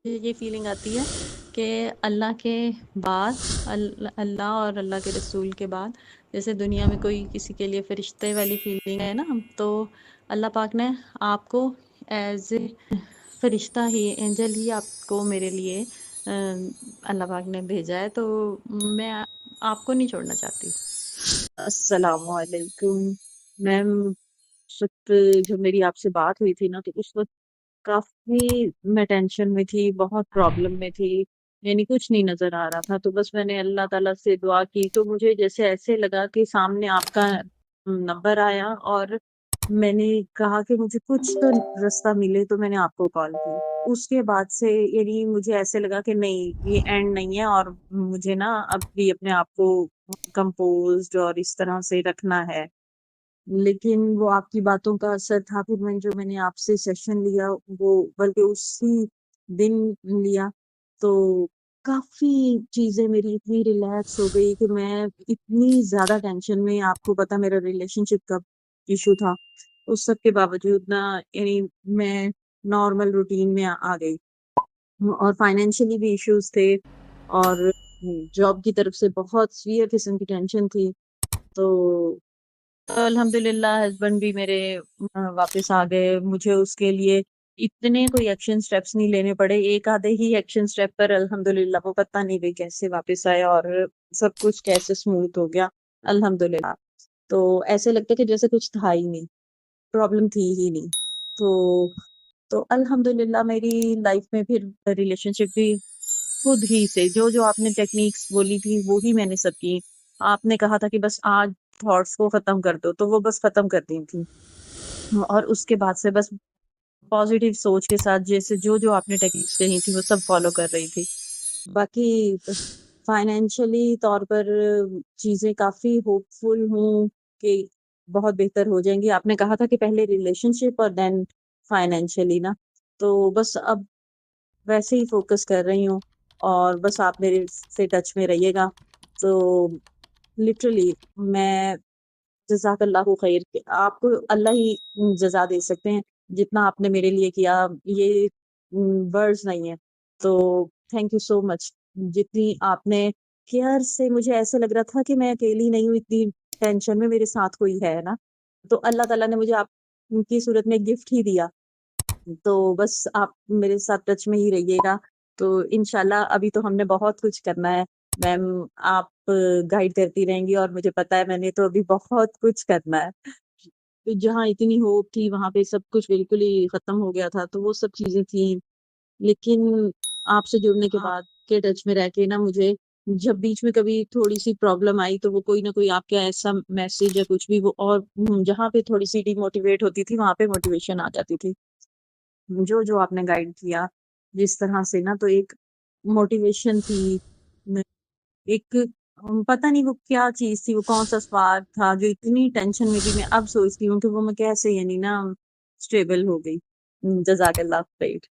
یہ فیلنگ آتی ہے کہ اللہ کے بعد اللہ اور اللہ کے رسول کے بعد جیسے دنیا میں کوئی کسی کے لیے فرشتے والی فیلنگ ہے نا، تو اللہ پاک نے آپ کو ایز اے فرشتہ ہی، اینجل ہی آپ کو میرے لیے اللہ پاک نے بھیجا ہے، تو میں آپ کو نہیں چھوڑنا چاہتی۔ السلام علیکم میم۔ اس وقت جو میری آپ سے بات ہوئی تھی نا، تو اس وقت کافی میں ٹینشن میں تھی، بہت پرابلم میں تھی، یعنی کچھ نہیں نظر آ رہا تھا۔ تو بس میں نے اللہ تعالیٰ سے دعا کی، تو مجھے جیسے ایسے لگا کہ سامنے آپ کا نمبر آیا، اور میں نے کہا کہ مجھے کچھ تو راستہ ملے، تو میں نے آپ کو کال کی۔ اس کے بعد سے یعنی مجھے ایسے لگا کہ نہیں، یہ اینڈ نہیں ہے، اور مجھے نا اب بھی اپنے آپ کو کمپوزڈ اور اس طرح سے رکھنا ہے۔ لیکن وہ آپ کی باتوں کا اثر تھا، پھر میں نے آپ سے سیشن لیا، وہ بلکہ اسی دن لیا، تو کافی چیزیں میری اتنی ریلیکس ہو گئی کہ میں اتنی زیادہ ٹینشن میں، آپ کو پتا میرا ریلیشن شپ کا ایشو تھا، اس سب کے باوجود نا، یعنی میں نارمل روٹین میں آ گئی، اور فائنینشلی بھی ایشوز تھے، اور جاب کی طرف سے بہت سویئر قسم کی ٹینشن تھی۔ تو الحمدللہ ہسبینڈ بھی میرے واپس آ گئے، مجھے اس کے لیے اتنے کوئی ایکشن سٹیپس نہیں لینے پڑے، ایک آدھے ہی ایکشن سٹیپ پر الحمدللہ وہ پتہ نہیں بھی کیسے واپس آئے، اور سب کچھ کیسے اسموتھ ہو گیا الحمدللہ۔ تو ایسے لگتا کہ جیسے کچھ تھا ہی نہیں، پرابلم تھی ہی نہیں۔ تو الحمدللہ میری لائف میں پھر ریلیشن شپ بھی خود ہی سے جو آپ نے ٹیکنیکس بولی تھی وہی میں نے سب کی۔ آپ نے کہا تھا کہ بس آج تھاٹس کو ختم کر دو، تو وہ بس ختم کر دی تھی، اور اس کے بعد سے بس پازیٹیو سوچ کے ساتھ جیسے جو آپ نے ٹیکنیکس کہی تھی وہ سب فالو کر رہی تھی۔ باقی فائنینشلی طور پر چیزیں کافی ہوپ فل ہوں کہ بہت بہتر ہو جائیں گی۔ آپ نے کہا تھا کہ پہلے ریلیشن شپ اور دین فائنینشلی نا، تو بس اب ویسے ہی فوکس کر رہی ہوں، اور بس آپ میرے سے ٹچ میں رہیے گا۔ تو لٹرلی میں جزاک اللہ خیر، آپ کو اللہ ہی جزا دے سکتے ہیں جتنا آپ نے میرے لیے کیا، یہ ورڈز نہیں ہے۔ تو تھینک یو سو مچ، جتنی آپ نے کیئر سے، مجھے ایسے لگ رہا تھا کہ میں اکیلی نہیں ہوں اتنی ٹینشن میں، میرے ساتھ کوئی ہے نا، تو اللہ تعالیٰ نے مجھے آپ کی صورت میں گفٹ ہی دیا۔ تو بس آپ میرے ساتھ ٹچ میں ہی رہیے گا، تو انشاءاللہ ابھی تو ہم نے بہت کچھ کرنا ہے میم، آپ گائیڈ کرتی رہیں گی، اور مجھے پتا ہے میں نے تو ابھی بہت کچھ کرنا ہے۔ تو جہاں اتنی ہوپ تھی وہاں پہ سب کچھ بالکل ہی ختم ہو گیا تھا، تو وہ سب چیزیں تھیں، لیکن آپ سے جڑنے کے بعد کے ٹچ میں رہ کے نا، مجھے جب بیچ میں کبھی تھوڑی سی پرابلم آئی تو وہ کوئی نہ کوئی آپ کا ایسا میسج یا کچھ بھی، وہ اور جہاں پہ تھوڑی سی ڈی موٹیویٹ ہوتی تھی وہاں پہ موٹیویشن آ جاتی تھی، جو آپ نے گائیڈ کیا جس طرح سے نا، تو ایک موٹیویشن تھی، ایک پتہ نہیں وہ کیا چیز تھی، وہ کون سا سپارک تھا جو اتنی ٹینشن میں بھی میں اب سوچتی ہوں کہ وہ میں کیسے یعنی نا اسٹیبل ہو گئی۔ جزاک اللہ خیر۔